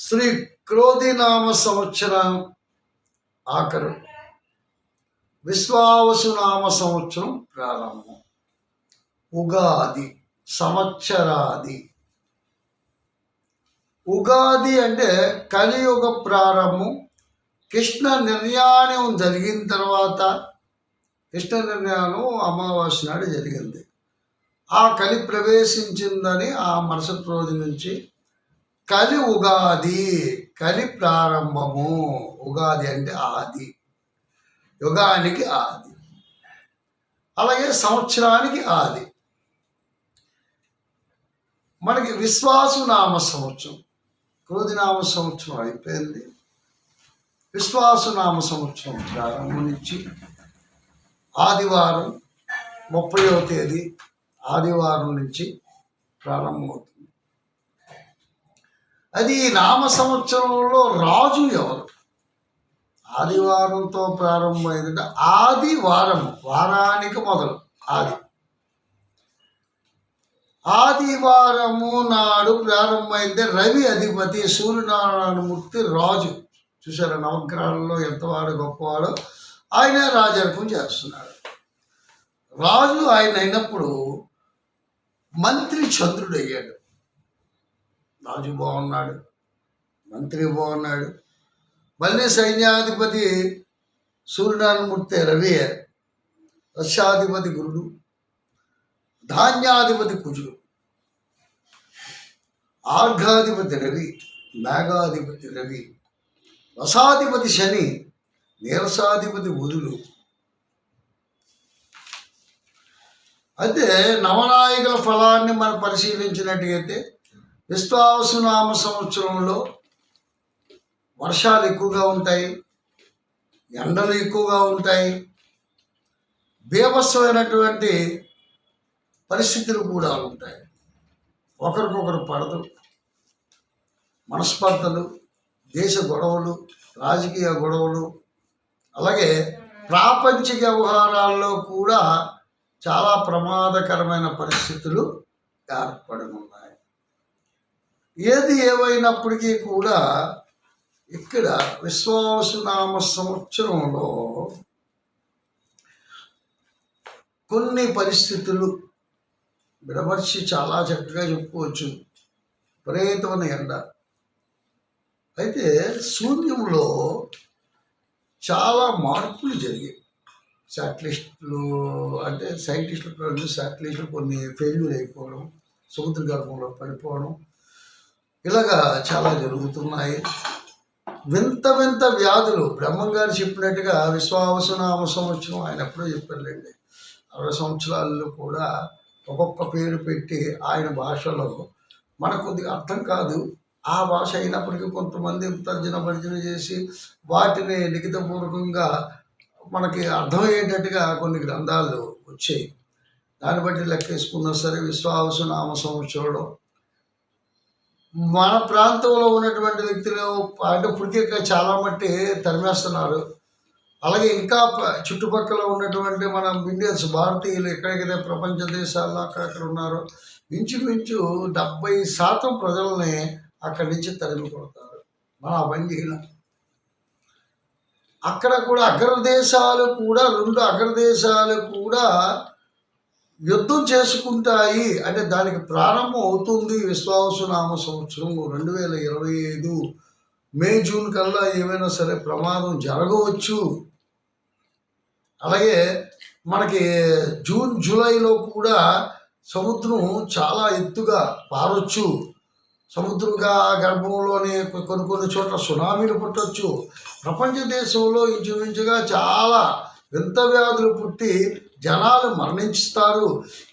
శ్రీ క్రోధినామ సంవత్సరం ఆఖరు, విశ్వావసునామ సంవత్సరం ప్రారంభం. ఉగాది సంవత్సరాది. ఉగాది అంటే కలియుగ ప్రారంభం. కృష్ణ నిర్యాణం జరిగిన తర్వాత, కృష్ణ నిర్యాణం అమావాస్య నాడు జరిగింది. ఆ కలి ప్రవేశించిందని ఆ మరుసటి రోజు నుంచి కలి ఉగాది, కలి ప్రారంభము. ఉగాది అంటే ఆది, యుగానికి ఆది, అలాగే సంవత్సరానికి ఆది. మనకి విశ్వాసునామ సంవత్సరం, క్రోధినామ సంవత్సరం అయిపోయింది. విశ్వాసునామ సంవత్సరం ప్రారంభం నుంచి ఆదివారం 30వ తేదీ ఆదివారం నుంచి ప్రారంభమవుతుంది. అది నామ సంవత్సరంలో రాజు ఎవరు? ఆదివారంతో ప్రారంభమైందంటే ఆదివారం, వారానికి మొదలు ఆది. ఆదివారము నాడు ప్రారంభమైంది. రవి అధిపతి, సూర్యనారాయణమూర్తి రాజు. చూసారా, నవగ్రహాలలో ఎంతవాడు గొప్పవాడో ఆయనే రాజరికం చేస్తున్నాడు. రాజు ఆయన అయినప్పుడు మంత్రి చంద్రుడు అయ్యాడు. రాజు బాగున్నాడు, మంత్రి బాగున్నాడు. మళ్ళీ సైన్యాధిపతి సూర్యనారాయణమూర్తి రవి, రక్షాధిపతి గురుడు, ధాన్యాధిపతి కుజుడు, ఆర్ఘాధిపతి రవి, మేఘాధిపతి రవి, రసాధిపతి శని, నీరసాధిపతి బుధుడు. అయితే నవనాయకుల ఫలాన్ని మనం పరిశీలించినట్టయితే విశ్వావసునామ సంవత్సరంలో వర్షాలు ఎక్కువగా ఉంటాయి, ఎండలు ఎక్కువగా ఉంటాయి, బీభత్సమైనటువంటి పరిస్థితులు కూడా ఉంటాయి. ఒకరికొకరు పడదు, మనస్పర్ధలు, దేశ గొడవలు, రాజకీయ గొడవలు, అలాగే ప్రాపంచిక వ్యవహారాల్లో కూడా చాలా ప్రమాదకరమైన పరిస్థితులు ఏర్పడనున్నాయి. ఏది ఏమైనప్పటికీ కూడా ఇక్కడ విశ్వావసునామ సంవత్సరంలో కొన్ని పరిస్థితులు విడమర్చి చాలా చక్కగా చెప్పుకోవచ్చు. విపరీతమైన ఎండ. అయితే శూన్యంలో చాలా మార్పులు జరిగాయి. శాటిలైట్లు అంటే సైంటిస్టులు శాటిలైట్లు కొన్ని ఫెయిల్యూర్ అయిపోవడం, సముద్ర గర్భంలో పడిపోవడం, ఇలాగా చాలా జరుగుతున్నాయి. వింత వింత వ్యాధులు. బ్రహ్మం గారు చెప్పినట్టుగా విశ్వావసునామ సంవత్సరం ఆయన ఎప్పుడో చెప్పారులేండి. 60 సంవత్సరాల్లో కూడా ఒక్కొక్క పేరు పెట్టి ఆయన భాషలో మనకు కొద్దిగా అర్థం కాదు. ఆ భాష అయినప్పటికీ కొంతమంది తర్జన భర్జన చేసి వాటిని లిఖితపూర్వకంగా మనకి అర్థమయ్యేటట్టుగా కొన్ని గ్రంథాలు వచ్చాయి. దాన్ని బట్టి లెక్కేసుకున్నా సరే విశ్వావసునామ సంవత్సరంలో మన ప్రాంతంలో ఉన్నటువంటి వ్యక్తులు అంటే ఇప్పటికే చాలా మట్టి తరిమేస్తున్నారు. అలాగే ఇంకా చుట్టుపక్కల ఉన్నటువంటి మన ఇండియన్స్, భారతీయులు ఎక్కడెక్కడైతే ప్రపంచ దేశాల్లో అక్కడక్కడ ఉన్నారో ఇంచుమించు 70% ప్రజల్ని అక్కడి నుంచి తరిమి కొడతారు. మనం ఆ పని చేయలేం. అక్కడ కూడా అగ్రదేశాలు కూడా, 2 అగ్రదేశాలు కూడా యుద్ధం చేసుకుంటాయి. అంటే దానికి ప్రారంభం అవుతుంది విశ్వావసునామ సంవత్సరం 2025 మే జూన్ కల్లా ఏమైనా సరే ప్రమాదం జరగవచ్చు. అలాగే మనకి జూన్ జూలైలో కూడా సముద్రం చాలా ఎత్తుగా పారొచ్చు. సముద్రంగా గర్భంలోనే కొన్ని చోట్ల సునామీలు పుట్టవచ్చు. ప్రపంచ దేశంలో ఇంచుమించుగా చాలా వింత వ్యాధులు పుట్టి జనాలు మరణిస్తారు.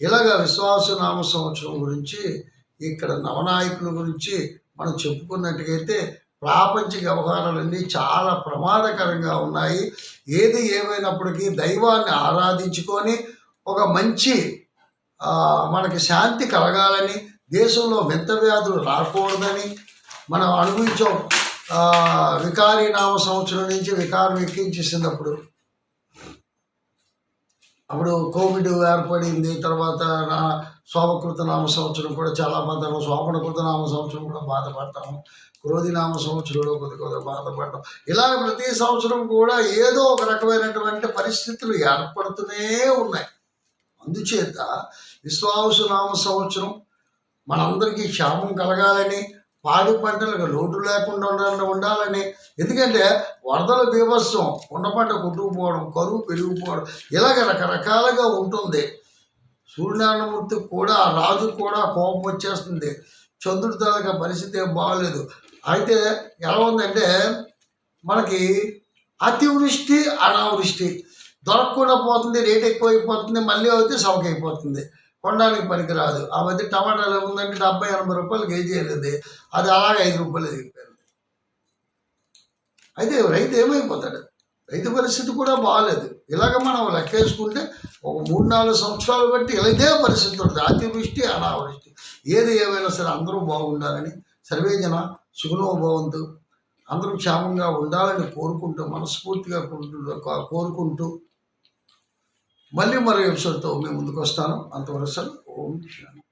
ఇలాగ విశ్వావసునామ సంవత్సరం గురించి, ఇక్కడ నవనాయకుల గురించి మనం చెప్పుకున్నట్టుగైతే ప్రాపంచిక వ్యవహారాలన్నీ చాలా ప్రమాదకరంగా ఉన్నాయి. ఏది ఏమైనప్పటికీ దైవాన్ని ఆరాధించుకొని ఒక మంచి మనకి శాంతి కలగాలని, దేశంలో వింత వ్యాధులు రాకూడదని మనం అనుభవించాం. వికారీ నామ సంవత్సరం నుంచి వికారం ఎక్కించేసినప్పుడు అప్పుడు కోవిడ్ ఏర్పడింది. తర్వాత శోభకృత నామ సంవత్సరం కూడా చాలా బాధ, శోభనకృత నామ సంవత్సరం కూడా బాధపడతాము. క్రోధి నామ సంవత్సరంలో కొద్దిగా బాధపడటం, ఇలా ప్రతి సంవత్సరం కూడా ఏదో ఒక రకమైనటువంటి పరిస్థితులు ఏర్పడుతూనే ఉన్నాయి. అందుచేత విశ్వావసు నామ సంవత్సరం మనందరికీ క్షేమం కలగాలని, పాడి పంటలకు లోటు లేకుండా ఉండాలని, ఎందుకంటే వరదల బీభత్సం, కొండ పంట కొట్టుకుపోవడం, కరువు పెరిగిపోవడం, ఇలాగ రకరకాలుగా ఉంటుంది. సూర్యనారాయణమూర్తికి కూడా, ఆ రాజుకు కూడా కోపం వచ్చేస్తుంది. చంద్రుడి తాలూకా పరిస్థితి ఏం బాగలేదు. అయితే ఎలా ఉందంటే మనకి అతివృష్టి అనావృష్టి దొరకకుండా పోతుంది, రేట్ ఎక్కువైపోతుంది, మళ్ళీ అయితే సవకైపోతుంది, కొనడానికి పనికిరాదు. ఆ మధ్య టమాటాలు ఏముందంటే 70-80 రూపాయలు కేజీ వెళ్ళింది, అది అలాగే 5 రూపాయలు దిగిపోయింది. అయితే రైతు ఏమైపోతాడు? రైతు పరిస్థితి కూడా బాగాలేదు. ఇలాగ మనం లెక్కేసుకుంటే ఒక 3-4 సంవత్సరాలు బట్టి ఇలాగే పరిస్థితి ఉంటుంది, అతివృష్టి అనావృష్టి. ఏది ఏమైనా సరే అందరూ బాగుండాలని, సర్వేజన సుఖనో భవంతు, అందరూ క్షేమంగా ఉండాలని కోరుకుంటూ, మనస్ఫూర్తిగా కోరుకుంటూ మళ్ళీ మరో ఎపిసోడ్తో మేము ముందుకు వస్తాను. అంతవరకు ఓం శాంతి.